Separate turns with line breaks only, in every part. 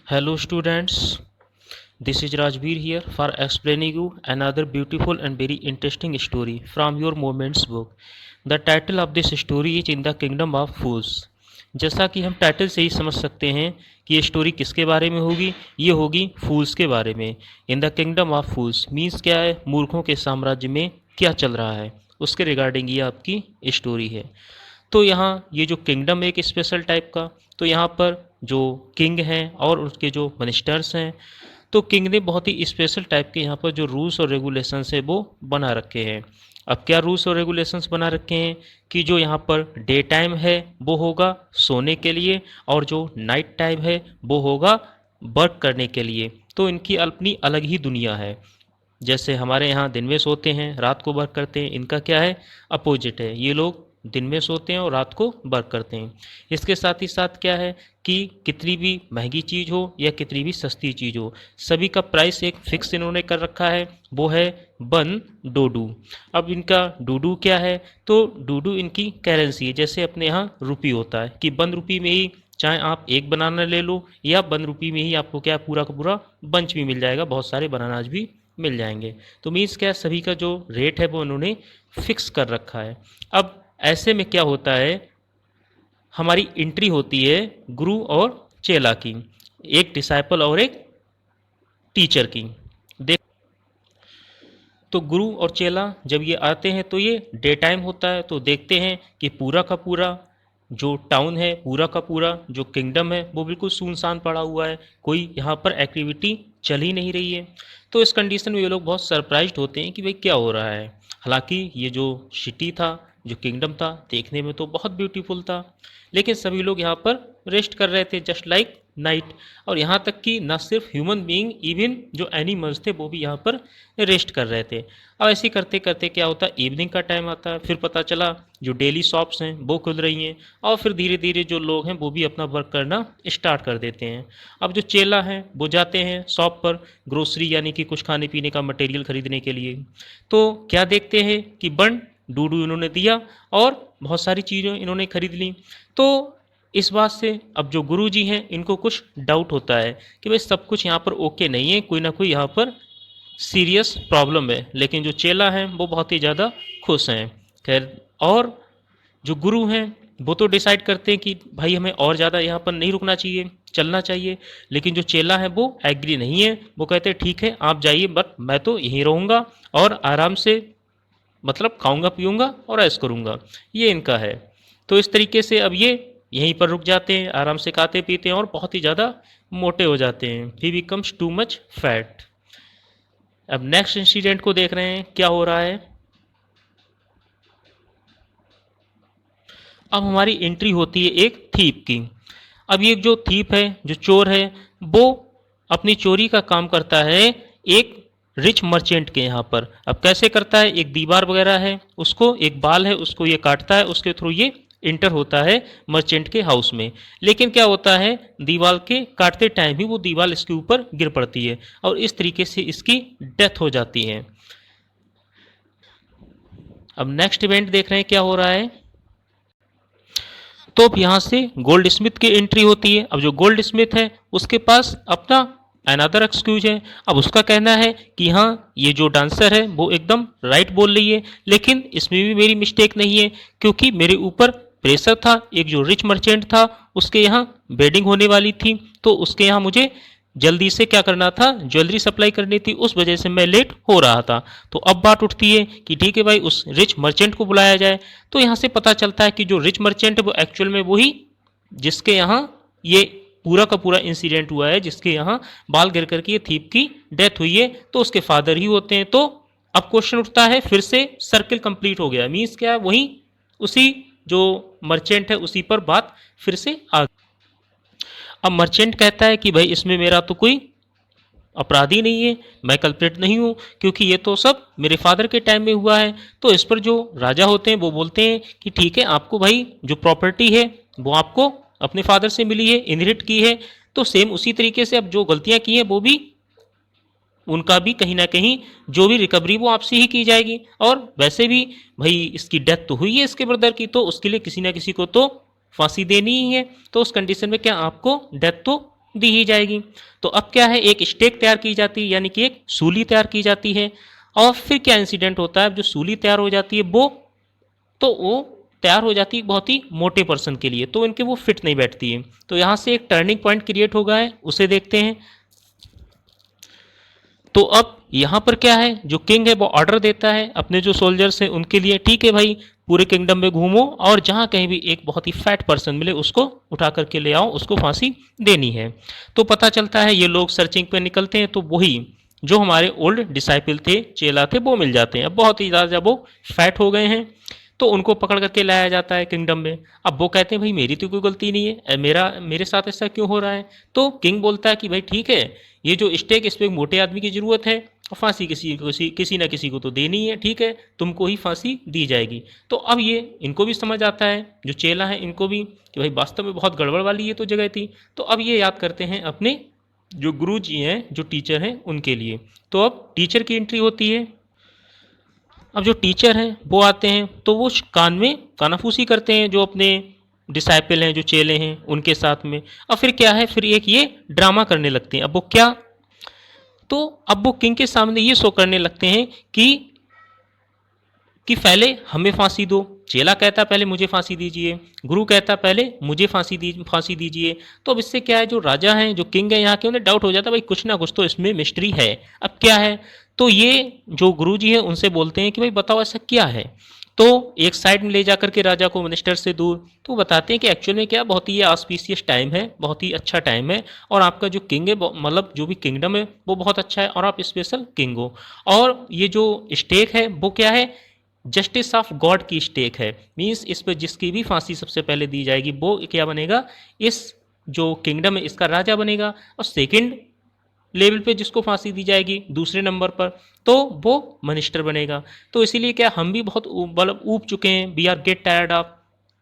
Hello students, this is Rajbir here for explaining you another beautiful and very interesting story from your Moments book. The title of this story is In the Kingdom of Fools. जैसा कि हम title से ही समझ सकते हैं कि ये story किसके बारे में होगी, ये होगी फूल्स के बारे में। In the kingdom of fools means क्या है, मूर्खों के साम्राज्य में क्या चल रहा है उसके रिगार्डिंग ये आपकी स्टोरी है। तो यहाँ ये जो किंगडम है एक स्पेशल टाइप का, तो यहाँ पर जो किंग हैं और उसके जो मिनिस्टर्स हैं, तो किंग ने बहुत ही स्पेशल टाइप के यहाँ पर जो रूल्स और रेगुलेशंस है वो बना रखे हैं। अब क्या रूल्स और रेगुलेशंस बना रखे हैं कि जो यहाँ पर डे टाइम है वो होगा सोने के लिए और जो नाइट टाइम है वो होगा वर्क करने के लिए। तो इनकी अपनी अलग ही दुनिया है। जैसे हमारे यहाँ दिन में सोते हैं रात को वर्क करते हैं, इनका क्या है, अपोजिट है। ये लोग दिन में सोते हैं और रात को वर्क करते हैं। इसके साथ ही साथ क्या है कि कितनी भी महंगी चीज़ हो या कितनी भी सस्ती चीज़ हो, सभी का प्राइस एक फिक्स इन्होंने कर रखा है, वो है बन डोडू। अब इनका डूडू क्या है, तो डूडू इनकी करेंसी है। जैसे अपने यहाँ रुपी होता है कि बन रुपी में ही चाहे आप एक बनाना ले लो या बन रुपी में ही आपको क्या पूरा का पूरा बंच भी मिल जाएगा, बहुत सारे बनानाज भी मिल जाएंगे। तो मीन्स क्या, सभी का जो रेट है वो उन्होंने फिक्स कर रखा है। अब ऐसे में क्या होता है, हमारी एंट्री होती है गुरु और चेला की, एक डिसाइपल और एक टीचर की। देख, तो गुरु और चेला जब ये आते हैं तो ये डे टाइम होता है, तो देखते हैं कि पूरा का पूरा जो टाउन है, पूरा का पूरा जो किंगडम है वो बिल्कुल सुनसान पड़ा हुआ है, कोई यहाँ पर एक्टिविटी चल ही नहीं रही है। तो इस कंडीशन में ये लोग बहुत सरप्राइज्ड होते हैं कि भाई क्या हो रहा है। हालांकि ये जो सिटी था, जो किंगडम था, देखने में तो बहुत ब्यूटीफुल था, लेकिन सभी लोग यहाँ पर रेस्ट कर रहे थे जस्ट लाइक नाइट। और यहाँ तक कि न सिर्फ ह्यूमन बीइंग, इवन जो एनिमल्स थे वो भी यहाँ पर रेस्ट कर रहे थे। अब ऐसे करते करते क्या होता है, इवनिंग का टाइम आता है, फिर पता चला जो डेली शॉप्स हैं वो खुल रही हैं और फिर धीरे धीरे जो लोग हैं वो भी अपना वर्क करना स्टार्ट कर देते हैं। अब जो चेला हैं वो जाते हैं शॉप पर ग्रोसरी यानी कि कुछ खाने पीने का मटेरियल खरीदने के लिए। तो क्या देखते हैं कि बन डूडू इन्होंने दिया और बहुत सारी चीज़ें इन्होंने खरीद ली। तो इस बात से अब जो गुरु जी हैं इनको कुछ डाउट होता है कि भाई सब कुछ यहाँ पर ओके नहीं है, कोई ना कोई यहाँ पर सीरियस प्रॉब्लम है। लेकिन जो चेला हैं वो बहुत ही ज़्यादा खुश हैं। खैर, और जो गुरु हैं वो तो डिसाइड करते हैं कि भाई हमें और ज़्यादा यहाँ पर नहीं रुकना चाहिए, चलना चाहिए। लेकिन जो चेला है वो एग्री नहीं है, वो कहते हैं ठीक है आप जाइए, बट मैं तो यहीं रहूँगा और आराम से मतलब खाऊंगा पीऊँगा और ऐश करूँगा, ये इनका है। तो इस तरीके से अब ये यहीं पर रुक जाते हैं, आराम से खाते पीते हैं और बहुत ही ज़्यादा मोटे हो जाते हैं। ही बिकम्स टू मच फैट। अब नेक्स्ट इंसिडेंट को देख रहे हैं क्या हो रहा है। अब हमारी एंट्री होती है एक थीप की। अब ये जो थीप है, जो चोर है, वो अपनी चोरी का काम करता है एक रिच मर्चेंट के यहाँ पर। अब कैसे करता है, एक दीवार वगैरह है, उसको एक बाल है, उसको ये काटता है, उसके थ्रू ये इंटर होता है मर्चेंट के हाउस में। लेकिन क्या होता है, दीवार के काटते टाइम ही वो दीवार इसके ऊपर गिर पड़ती है और इस तरीके से इसकी डेथ हो जाती है। अब नेक्स्ट इवेंट देख रहे हैं क्या हो रहा है। तो अब यहाँ से गोल्ड स्मिथ की एंट्री होती है। अब जो गोल्ड स्मिथ है उसके पास अपना अनदर एक्सक्यूज है। अब उसका कहना है कि हाँ ये जो डांसर है वो एकदम राइट बोल रही है, लेकिन इसमें भी मेरी मिस्टेक नहीं है क्योंकि मेरे ऊपर प्रेशर था। एक जो रिच मर्चेंट था उसके यहाँ वेडिंग होने वाली थी, तो उसके यहाँ मुझे जल्दी से क्या करना था, ज्वेलरी सप्लाई करनी थी, उस वजह से मैं लेट हो रहा था। तो अब बात उठती है कि ठीक है भाई उस रिच मर्चेंट को बुलाया जाए। तो यहाँ से पता चलता है कि जो रिच मर्चेंट है वो एक्चुअल में वही जिसके यहाँ ये पूरा का पूरा इंसिडेंट हुआ है, जिसके यहाँ बाल गिर करके ये थीप की डेथ हुई है, तो उसके फादर ही होते हैं। तो अब क्वेश्चन उठता है, फिर से सर्किल कंप्लीट हो गया। मीन्स क्या है, वही उसी जो मर्चेंट है उसी पर बात फिर से आ। अब मर्चेंट कहता है कि भाई इसमें मेरा तो कोई अपराधी नहीं है, मैं कल्प्रिट नहीं हूँ, क्योंकि ये तो सब मेरे फादर के टाइम में हुआ है। तो इस पर जो राजा होते हैं वो बोलते हैं कि ठीक है आपको भाई जो प्रॉपर्टी है वो आपको अपने फादर से मिली है, इनहेरिट की है, तो सेम उसी तरीके से अब जो गलतियां की हैं वो भी उनका भी कहीं ना कहीं जो भी रिकवरी वो आपसे ही की जाएगी। और वैसे भी भाई इसकी डेथ तो हुई है इसके ब्रदर की, तो उसके लिए किसी ना किसी को तो फांसी देनी ही है। तो उस कंडीशन में क्या आपको डेथ तो दी ही जाएगी। तो अब क्या है, एक स्टेक तैयार की जाती है, यानी कि एक सूली तैयार की जाती है। और फिर क्या इंसिडेंट होता है, जो सूली तैयार हो जाती है वो तैयार हो जाती है बहुत ही मोटे पर्सन के लिए, तो इनके वो फिट नहीं बैठती है। तो यहाँ से एक टर्निंग पॉइंट क्रिएट हो गया है, उसे देखते हैं। तो अब यहाँ पर क्या है, जो किंग है वो ऑर्डर देता है अपने जो सोल्जर्स हैं उनके लिए, ठीक है भाई पूरे किंगडम में घूमो और जहाँ कहीं भी एक बहुत ही फैट पर्सन मिले उसको उठा करके ले आओ, उसको फांसी देनी है। तो पता चलता है ये लोग सर्चिंग पे निकलते हैं, तो वही जो हमारे ओल्ड डिसाइपल थे, चेला थे, वो मिल जाते हैं। अब बहुत ही ज़्यादा जब वो फैट हो गए हैं तो उनको पकड़ करके लाया जाता है किंगडम में। अब वो कहते हैं भाई मेरी तो कोई गलती नहीं है, मेरे साथ ऐसा क्यों हो रहा है। तो किंग बोलता है कि भाई ठीक है, ये जो स्टेक, इस पे मोटे आदमी की ज़रूरत है और फांसी किसी ना किसी को तो देनी है, ठीक है तुमको ही फांसी दी जाएगी। तो अब ये इनको भी समझ आता है, जो चेला है इनको भी, कि भाई वास्तव में बहुत गड़बड़ वाली ये तो जगह थी। तो अब ये याद करते हैं अपने जो गुरु जी हैं, जो टीचर हैं उनके लिए। तो अब टीचर की एंट्री होती है। अब जो टीचर हैं वो आते हैं तो वो कान में कानाफूसी करते हैं जो अपने डिसाइपल हैं, जो चेले हैं उनके साथ में। अब फिर क्या है, फिर एक ये ड्रामा करने लगते हैं। अब वो क्या, तो अब वो किंग के सामने ये शो करने लगते हैं कि पहले हमें फांसी दो। चेला कहता पहले मुझे फांसी दीजिए, गुरु कहता पहले मुझे फांसी दीजिए। तो अब इससे क्या है, जो राजा हैं, जो किंग है यहाँ के, उन्हें डाउट हो जाता है भाई कुछ ना कुछ तो इसमें मिस्ट्री है। अब क्या है, तो ये जो गुरु जी है उनसे बोलते हैं कि भाई बताओ ऐसा क्या है। तो एक साइड में ले जाकर के राजा को मिनिस्टर से दूर, तो बताते हैं कि एक्चुअल में क्या, बहुत ही ये ऑस्पिशियस टाइम है, बहुत ही अच्छा टाइम है, और आपका जो किंग है मतलब जो भी किंगडम है वो बहुत अच्छा है और आप स्पेशल किंग हो। और ये जो स्टेक है वो क्या है, जस्टिस ऑफ गॉड की स्टेक है। मीन्स इस पर जिसकी भी फांसी सबसे पहले दी जाएगी वो क्या बनेगा, इस जो किंगडम है इसका राजा बनेगा। और सेकंड लेवल पे जिसको फांसी दी जाएगी दूसरे नंबर पर, तो वो मिनिस्टर बनेगा। तो इसीलिए क्या, हम भी बहुत मतलब ऊब चुके हैं, we are get tired of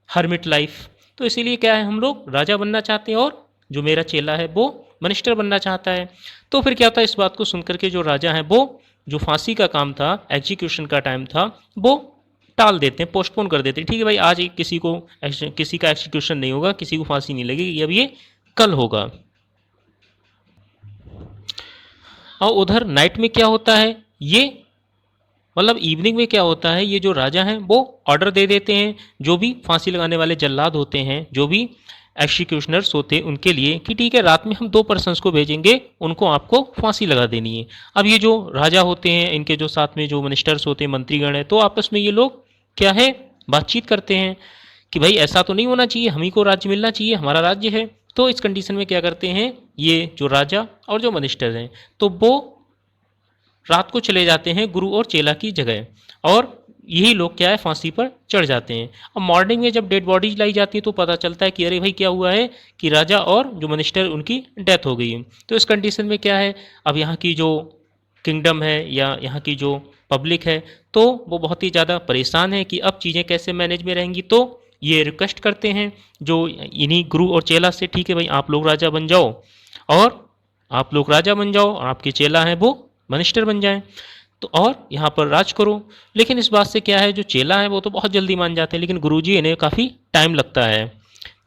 hermit life. तो इसीलिए क्या है, हम लोग राजा बनना चाहते हैं और जो मेरा चेला है वो मिनिस्टर बनना चाहता है। तो फिर क्या होता है, इस बात को सुनकर के जो राजा हैं वो जो फांसी का काम था, एग्जीक्यूशन का टाइम था, वो टाल देते हैं, पोस्टपोन कर देते हैं। ठीक है भाई आज किसी का एग्जीक्यूशन नहीं होगा, किसी को फांसी नहीं लगेगी, अब ये कल होगा। और उधर नाइट में क्या होता है, ये मतलब इवनिंग में क्या होता है, ये जो राजा हैं वो ऑर्डर दे देते हैं जो भी फांसी लगाने वाले जल्लाद होते हैं, जो भी एग्जीक्यूशनर्स होते हैं उनके लिए, कि ठीक है रात में हम 2 पर्सन्स को भेजेंगे, उनको आपको फांसी लगा देनी है। अब ये जो राजा होते हैं, इनके जो साथ में जो मिनिस्टर्स होते हैं, मंत्रीगण हैं, तो आपस में ये लोग क्या है, बातचीत करते हैं कि भाई ऐसा तो नहीं होना चाहिए, हम ही को राज्य मिलना चाहिए, हमारा राज्य है। तो इस कंडीशन में क्या करते हैं, ये जो राजा और जो मिनिस्टर हैं, तो वो रात को चले जाते हैं गुरु और चेला की जगह, और यही लोग क्या है, फांसी पर चढ़ जाते हैं। अब मॉर्निंग में जब डेड बॉडीज लाई जाती है तो पता चलता है कि अरे भाई क्या हुआ है, कि राजा और जो मिनिस्टर उनकी डेथ हो गई है। तो इस कंडीशन में क्या है, अब यहाँ की जो किंगडम है या यहाँ की जो पब्लिक है, तो वो बहुत ही ज़्यादा परेशान है कि अब चीज़ें कैसे मैनेज में रहेंगी। तो ये रिक्वेस्ट करते हैं जो इन्हीं गुरु और चेला से, ठीक है भाई आप लोग राजा बन जाओ, और आप लोग राजा बन जाओ और आपके चेला हैं वो मिनिस्टर बन जाएं, तो और यहाँ पर राज करो। लेकिन इस बात से क्या है, जो चेला है वो तो बहुत जल्दी मान जाते हैं, लेकिन गुरुजी इन्हें काफ़ी टाइम लगता है।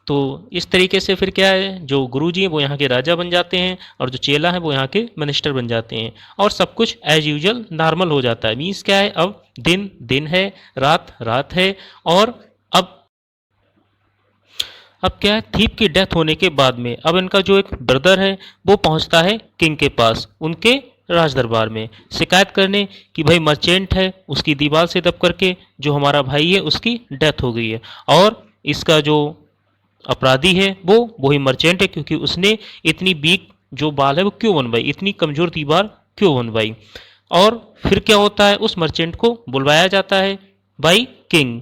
तो इस तरीके से फिर क्या है, जो गुरुजी हैं वो यहाँ के राजा बन जाते हैं और जो चेला है वो यहाँ के मिनिस्टर बन जाते हैं, और सब कुछ एज यूजुअल नॉर्मल हो जाता है। मीन्स क्या है, अब दिन दिन है, रात रात है। और अब क्या है, थीप की डेथ होने के बाद में अब इनका जो एक ब्रदर है वो पहुंचता है किंग के पास, उनके राज दरबार में शिकायत करने कि भाई मर्चेंट है, उसकी दीवार से दब करके जो हमारा भाई है उसकी डेथ हो गई है, और इसका जो अपराधी है वो वही मर्चेंट है, क्योंकि उसने इतनी वीक जो बाल है वो क्यों बनवाई, इतनी कमज़ोर दीवार क्यों बनवाई। और फिर क्या होता है, उस मर्चेंट को बुलवाया जाता है बाई किंग।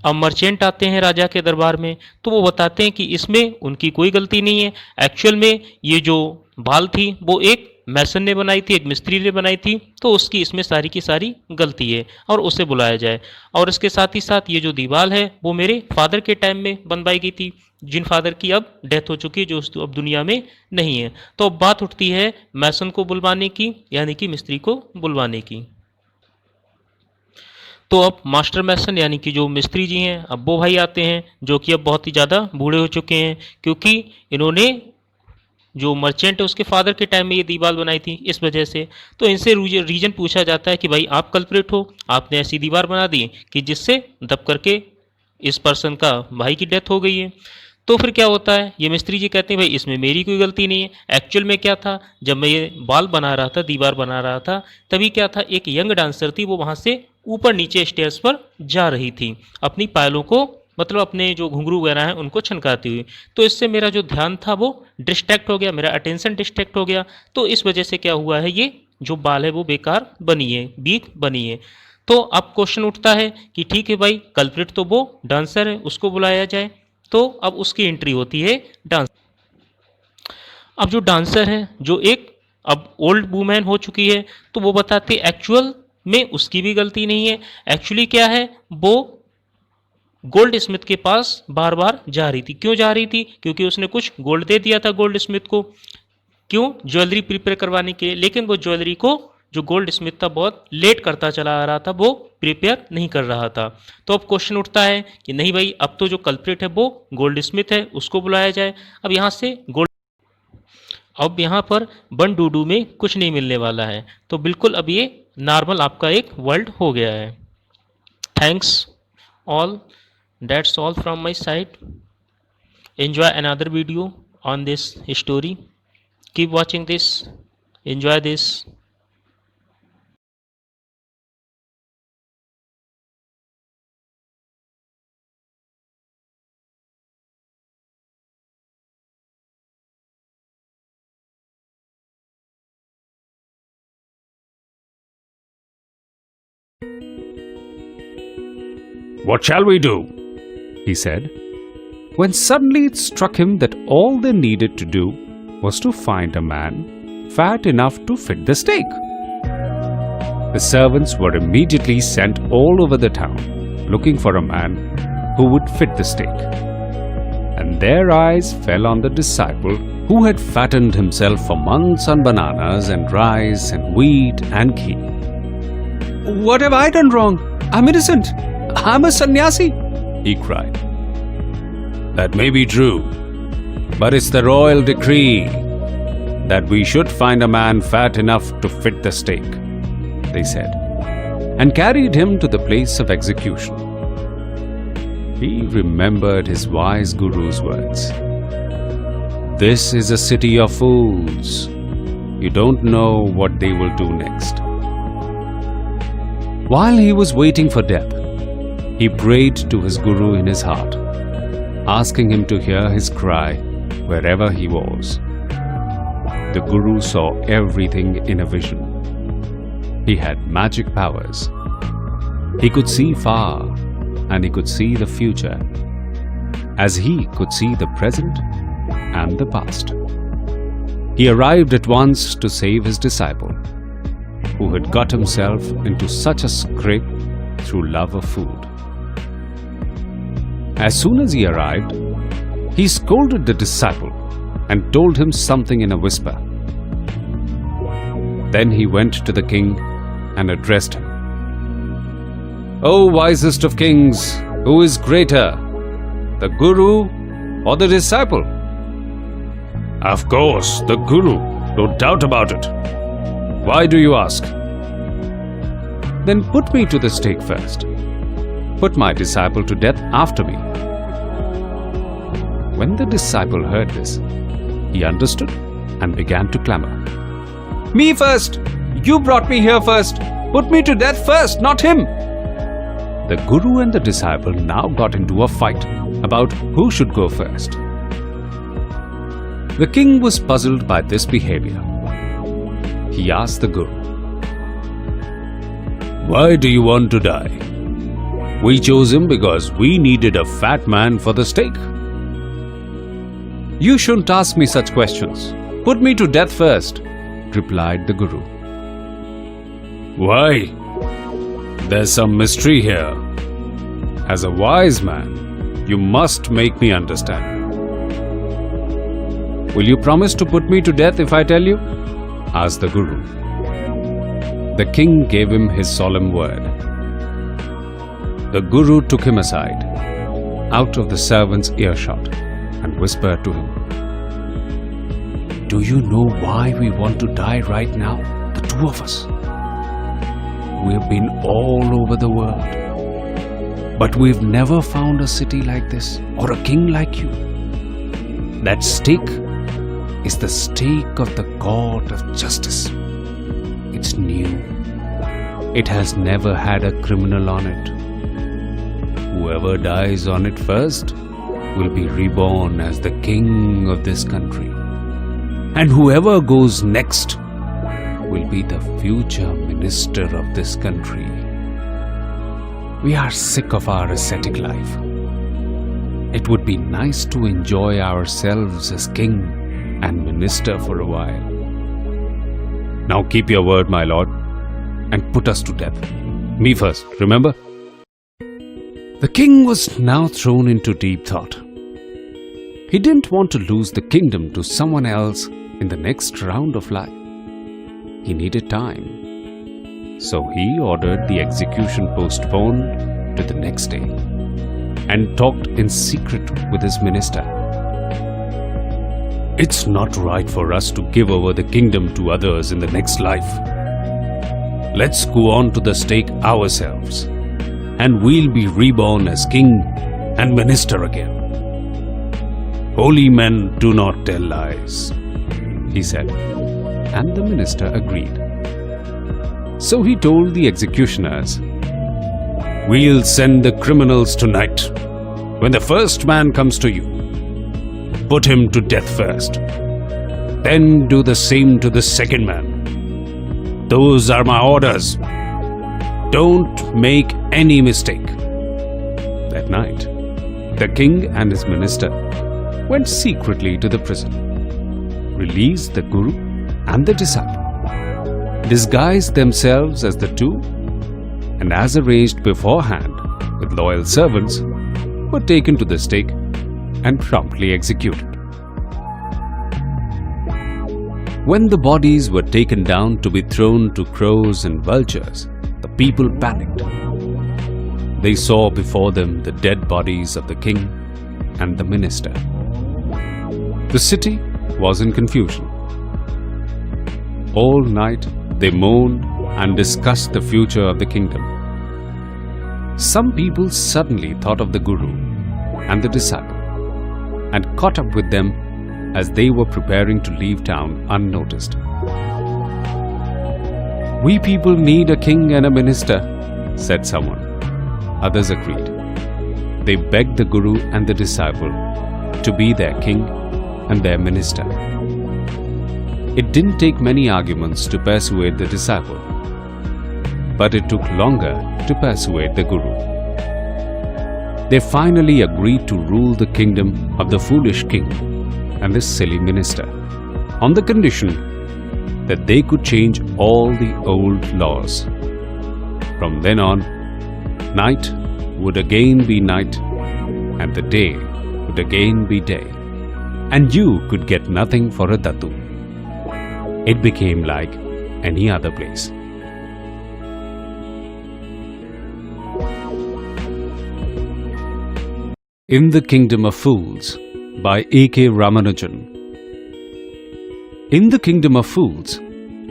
अब मर्चेंट आते हैं राजा के दरबार में, तो वो बताते हैं कि इसमें उनकी कोई गलती नहीं है। एक्चुअल में ये जो बाल थी वो एक मैसन ने बनाई थी, एक मिस्त्री ने बनाई थी, तो उसकी इसमें सारी की सारी गलती है और उसे बुलाया जाए। और इसके साथ ही साथ ये जो दीवार है वो मेरे फादर के टाइम में बनवाई गई थी, जिन फादर की अब डेथ हो चुकी है, जो अब दुनिया में नहीं है। तो अब बात उठती है मैसन को बुलवाने की, यानी कि मिस्त्री को बुलवाने की। तो अब मास्टर मैसन यानी कि जो मिस्त्री जी हैं, अब वो भाई आते हैं जो कि अब बहुत ही ज़्यादा बूढ़े हो चुके हैं, क्योंकि इन्होंने जो मर्चेंट है उसके फादर के टाइम में ये दीवार बनाई थी, इस वजह से। तो इनसे रीजन पूछा जाता है कि भाई आप कल्प्रिट हो, आपने ऐसी दीवार बना दी कि जिससे दब करके इस पर्सन का भाई की डेथ हो गई है। तो फिर क्या होता है, ये मिस्त्री जी कहते हैं भाई इसमें मेरी कोई गलती नहीं है। एक्चुअल में क्या था, जब मैं ये बाल बना रहा था, दीवार बना रहा था, तभी क्या था, एक यंग डांसर थी, वो वहाँ से ऊपर नीचे स्टेयर्स पर जा रही थी अपनी पायलों को, मतलब अपने जो घुंघरू वगैरह हैं उनको छनकाती हुई। तो इससे मेरा जो ध्यान था वो डिस्ट्रैक्ट हो गया, मेरा अटेंशन डिस्ट्रैक्ट हो गया। तो इस वजह से क्या हुआ है, ये जो बाल है वो बेकार बनी है, बीक बनी है। तो अब क्वेश्चन उठता है कि ठीक है भाई, कल्प्रिट तो वो डांसर है, उसको बुलाया जाए। तो अब उसकी एंट्री होती है डांस। अब जो डांसर है, जो एक अब ओल्ड वूमेन हो चुकी है, तो वो बताते एक्चुअल में उसकी भी गलती नहीं है। एक्चुअली क्या है, वो गोल्ड स्मिथ के पास बार बार जा रही थी। क्यों जा रही थी, क्योंकि उसने कुछ गोल्ड दे दिया था गोल्ड स्मिथ को, क्यों, ज्वेलरी प्रिपेयर करवाने के लिए। लेकिन वो ज्वेलरी को जो गोल्ड स्मिथ था बहुत लेट करता चला आ रहा था, वो प्रिपेयर नहीं कर रहा था। तो अब क्वेश्चन उठता है कि नहीं भाई, अब तो जो कल्प्रिट है वो गोल्ड स्मिथ है, उसको बुलाया जाए। अब यहाँ से गोल्ड, अब यहाँ पर बन डूडू में कुछ नहीं मिलने वाला है। तो बिल्कुल अब ये नॉर्मल आपका एक वर्ल्ड हो गया है। Thanks all, that's all from my side. Enjoy another video on this story. Keep watching this, enjoy this.
"What shall we do?" he said, when suddenly it struck him that all they needed to do was to find a man fat enough to fit the steak. The servants were immediately sent all over the town looking for a man who would fit the steak. And their eyes fell on the disciple who had fattened himself for months on bananas and rice and wheat and ghee. "What have I done wrong? I'm innocent. I'm a sannyasi," he cried. "That may be true, but it's the royal decree that we should find a man fat enough to fit the stake," they said, and carried him to the place of execution. He remembered his wise guru's words. "This is a city of fools. You don't know what they will do next." While he was waiting for death, he prayed to his guru in his heart, asking him to hear his cry wherever he was. The guru saw everything in a vision. He had magic powers. He could see far, and he could see the future, as he could see the present and the past. He arrived at once to save his disciple, who had got himself into such a scrape through love of food. As soon as he arrived, he scolded the disciple and told him something in a whisper. Then he went to the king and addressed him. "O wisest of kings, who is greater, the guru or the disciple?" "Of course, the guru, no doubt about it. Why do you ask?" "Then put me to the stake first. Put my disciple to death after me." When the disciple heard this, he understood and began to clamor. "Me first! You brought me here first! Put me to death first, not him!" The guru and the disciple now got into a fight about who should go first. The king was puzzled by this behavior. He asked the guru, "Why do you want to die?" "We chose him because we needed a fat man for the stake." "You shouldn't ask me such questions. Put me to death first," replied the guru. "Why? There's some mystery here. As a wise man, you must make me understand." "Will you promise to put me to death if I tell you?" asked the guru. The king gave him his solemn word. The Guru took him aside, out of the servant's earshot, and whispered to him, "Do you know why we want to die right now, the two of us? We've been all over the world, but we've never found a city like this or a king like you. That stake is the stake of the God of justice. It's new. It has never had a criminal on it. Whoever dies on it first will be reborn as the king of this country. And whoever goes next will be the future minister of this country. We are sick of our ascetic life. It would be nice to enjoy ourselves as king and minister for a while. Now keep your word, my lord, and put us to death. Me first, remember?" The king was now thrown into deep thought. He didn't want to lose the kingdom to someone else in the next round of life. He needed time. So he ordered the execution postponed to the next day and talked in secret with his minister. "It's not right for us to give over the kingdom to others in the next life. Let's go on to the stake ourselves, and we'll be reborn as king and minister again. Holy men do not tell lies," he said, and the minister agreed. So he told the executioners, "We'll send the criminals tonight. When the first man comes to you, put him to death first. Then do the same to the second man. Those are my orders. Don't make any mistake." That night, the king and his minister went secretly to the prison, released the Guru and the disciple, disguised themselves as the two, and as arranged beforehand with loyal servants, were taken to the stake and promptly executed. When the bodies were taken down to be thrown to crows and vultures, the people panicked. They saw before them the dead bodies of the king and the minister. The city was in confusion. All night they mourned and discussed the future of the kingdom. Some people suddenly thought of the Guru and the disciple and caught up with them as they were preparing to leave town unnoticed. "We people need a king and a minister," said someone. Others agreed. They begged the Guru and the disciple to be their king and their minister. It didn't take many arguments to persuade the disciple, but it took longer to persuade the Guru. They finally agreed to rule the kingdom of the foolish king and the silly minister, on the condition that they could change all the old laws. From then on, night would again be night, and the day would again be day, and you could get nothing for a datu. It became like any other place. In the Kingdom of Fools by A.K. Ramanujan. In the Kingdom of Fools,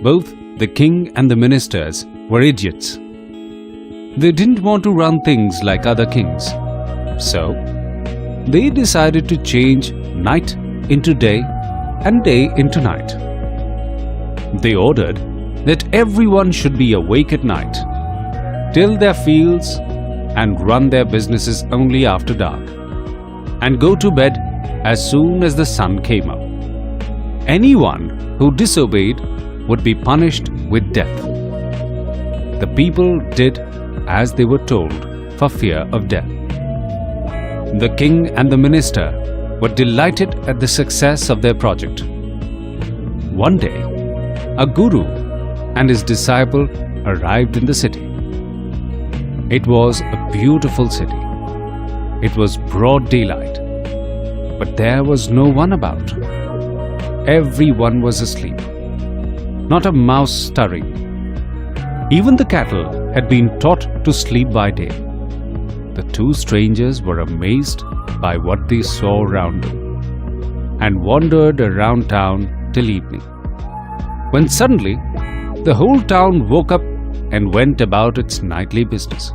both the king and the ministers were idiots. They didn't want to run things like other kings. So, they decided to change night into day and day into night. They ordered that everyone should be awake at night, till their fields, and run their businesses only after dark, and go to bed as soon as the sun came up. Anyone who disobeyed would be punished with death. The people did as they were told for fear of death. The king and the minister were delighted at the success of their project. One day, a guru and his disciple arrived in the city. It was a beautiful city. It was broad daylight, but there was no one about. Everyone was asleep, not a mouse stirring. Even the cattle had been taught to sleep by day. The two strangers were amazed by what they saw around them and wandered around town till evening, when suddenly the whole town woke up and went about its nightly business.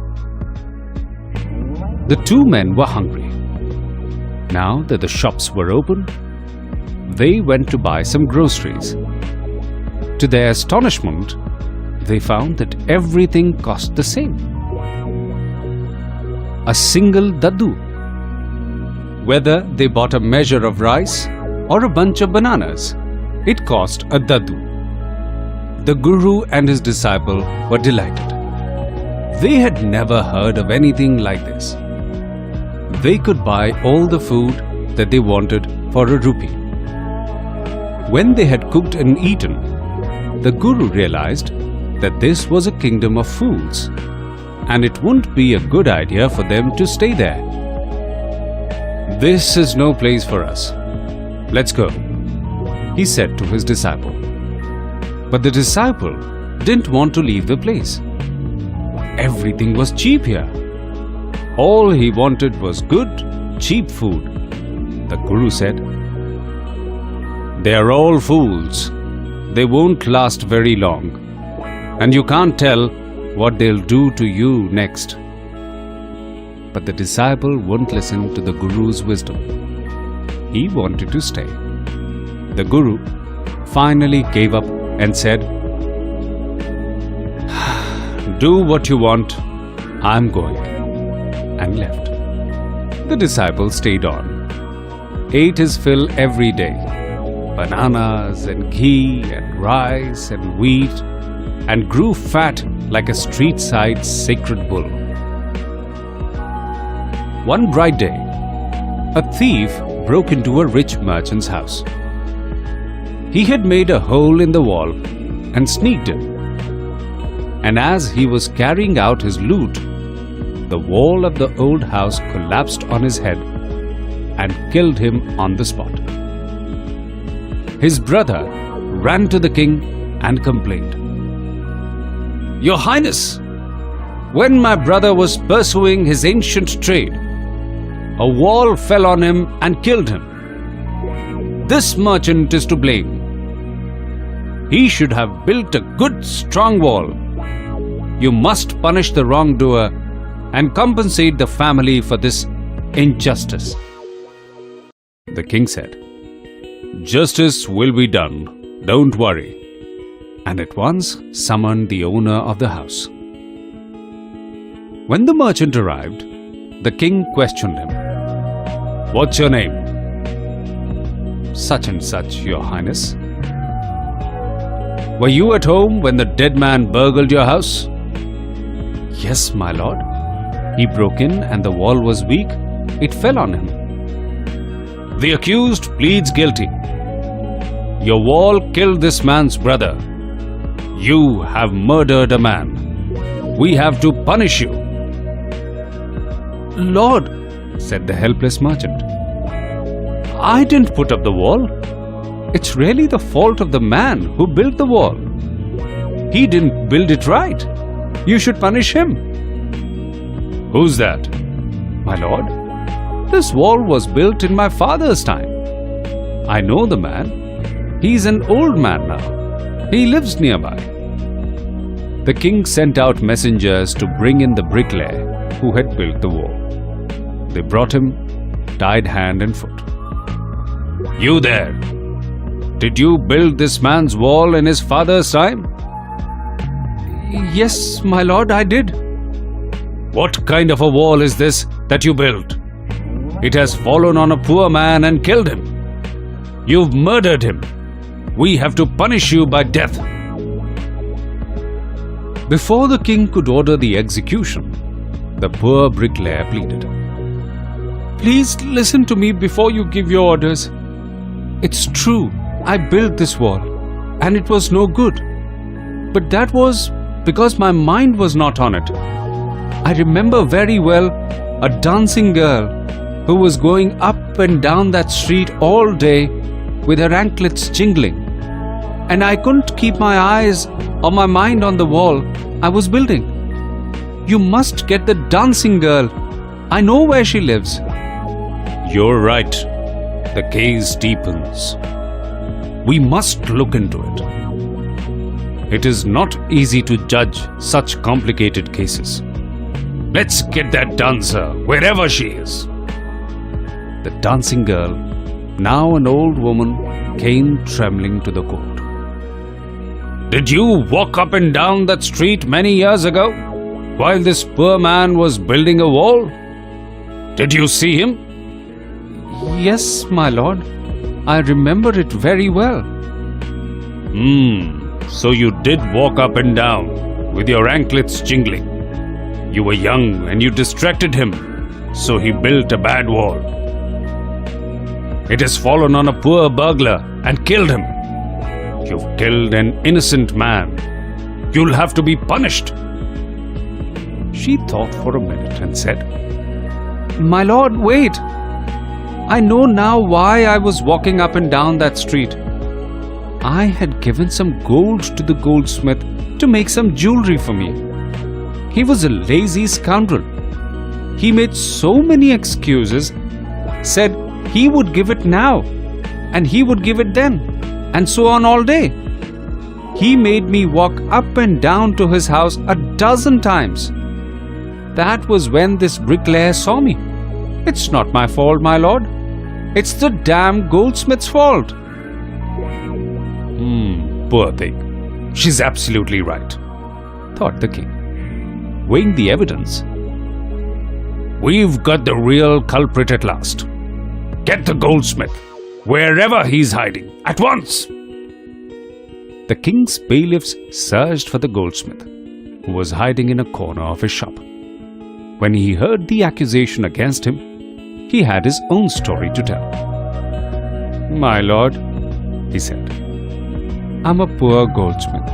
The two men were hungry. Now that the shops were open, they went to buy some groceries. To their astonishment, they found that everything cost the same. A single daddu. Whether they bought a measure of rice or a bunch of bananas, it cost a daddu. The Guru and his disciple were delighted. They had never heard of anything like this. They could buy all the food that they wanted for a rupee. When they had cooked and eaten, the Guru realized that this was a kingdom of fools, and it wouldn't be a good idea for them to stay there. "This is no place for us. Let's go," he said to his disciple. But the disciple didn't want to leave the place. Everything was cheap here. All he wanted was good, cheap food. The Guru said, "They are all fools. They won't last very long, and you can't tell what they'll do to you next." But the disciple wouldn't listen to the Guru's wisdom. He wanted to stay. The Guru finally gave up and said, "Do what you want. I'm going," and left. The disciple stayed on, ate his fill every day, bananas and ghee and rice and wheat, and grew fat like a street-side sacred bull. One bright day, a thief broke into a rich merchant's house. He had made a hole in the wall and sneaked in. And as he was carrying out his loot, the wall of the old house collapsed on his head and killed him on the spot. His brother ran to the king and complained, "Your Highness, when my brother was pursuing his ancient trade, a wall fell on him and killed him. This merchant is to blame. He should have built a good, strong wall. You must punish the wrongdoer and compensate the family for this injustice." The king said, "Justice will be done. Don't worry," and at once summoned the owner of the house. When the merchant arrived, the king questioned him, "What's your name?" "Such and such, Your Highness." "Were you at home when the dead man burgled your house?" "Yes, my lord. He broke in and the wall was weak. It fell on him." "The accused pleads guilty. Your wall killed this man's brother. You have murdered a man. We have to punish you." "Lord," said the helpless merchant, "I didn't put up the wall. It's really the fault of the man who built the wall. He didn't build it right. You should punish him." "Who's that?" "My lord, this wall was built in my father's time. I know the man. He's an old man now. He lives nearby." The king sent out messengers to bring in the bricklayer who had built the wall. They brought him, tied hand and foot. "You there! Did you build this man's wall in his father's time?" "Yes, my lord, I did." "What kind of a wall is this that you built? It has fallen on a poor man and killed him. You've murdered him. We have to punish you by death." Before the king could order the execution, the poor bricklayer pleaded, "Please listen to me before you give your orders. It's true, I built this wall, and it was no good. But that was because my mind was not on it. I remember very well a dancing girl who was going up and down that street all day with her anklets jingling, and I couldn't keep my eyes or my mind on the wall I was building. You must get the dancing girl I know where she lives. You're right. The case deepens. We must look into it. It is not easy to judge such complicated cases. Let's get that dancer wherever she is. The dancing girl, now an old woman, came trembling to the court. Did you walk up and down that street many years ago, while this poor man was building a wall? Did you see him? Yes, my lord. I remember it very well. So you did walk up and down, with your anklets jingling. You were young and you distracted him, so he built a bad wall. It has fallen on a poor burglar and killed him. You've killed an innocent man. You'll have to be punished. She thought for a minute and said, My lord, wait. I know now why I was walking up and down that street. I had given some gold to the goldsmith to make some jewelry for me. He was a lazy scoundrel. He made so many excuses, said he would give it now, and he would give it then, and so on all day. He made me walk up and down to his house a dozen times. That was when this bricklayer saw me. It's not my fault, my lord. It's the damn goldsmith's fault. Poor thing. She's absolutely right, thought the king, weighing the evidence. We've got the real culprit at last. Get the goldsmith, wherever he's hiding, at once. The king's bailiffs searched for the goldsmith, who was hiding in a corner of his shop. When he heard the accusation against him, he had his own story to tell. My lord, he said, I'm a poor goldsmith.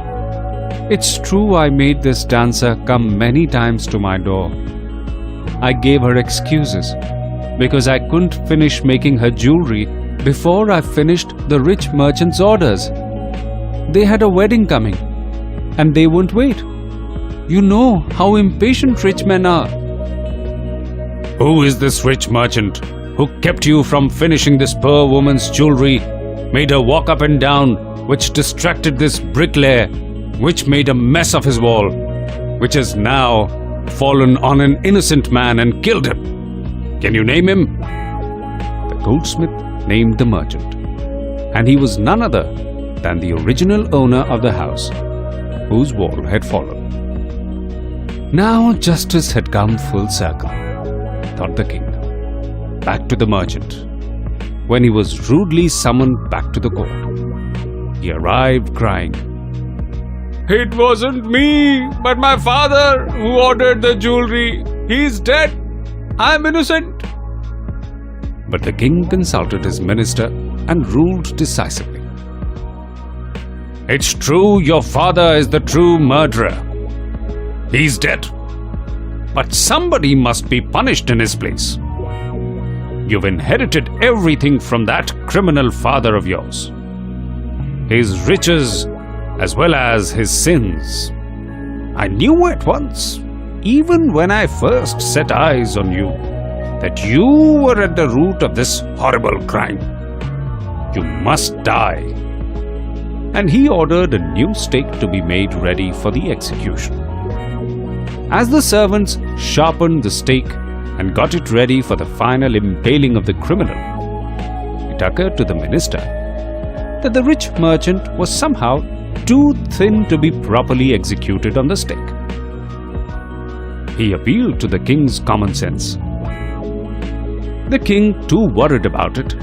It's true I made this dancer come many times to my door. I gave her excuses because I couldn't finish making her jewelry before I finished the rich merchant's orders. They had a wedding coming and they wouldn't wait. You know how impatient rich men are. Who is this rich merchant who kept you from finishing this poor woman's jewelry, made her walk up and down, which distracted this bricklayer, which made a mess of his wall, which has now fallen on an innocent man and killed him? Can you name him? The goldsmith named the merchant, and he was none other than the original owner of the house, whose wall had fallen. Now justice had come full circle, thought the king. Back to the merchant, when he was rudely summoned back to the court. He arrived crying, It wasn't me, but my father who ordered the jewelry. He's dead. I'm innocent. But the king consulted his minister and ruled decisively. It's true your father is the true murderer. He's dead. But somebody must be punished in his place. You've inherited everything from that criminal father of yours. His riches as well as his sins. I knew at once, even when I first set eyes on you, that you were at the root of this horrible crime. You must die. And he ordered a new stake to be made ready for the execution. As the servants sharpened the stake and got it ready for the final impaling of the criminal, it occurred to the minister that the rich merchant was somehow too thin to be properly executed on the stake. He appealed to the king's common sense. The king, too worried about it,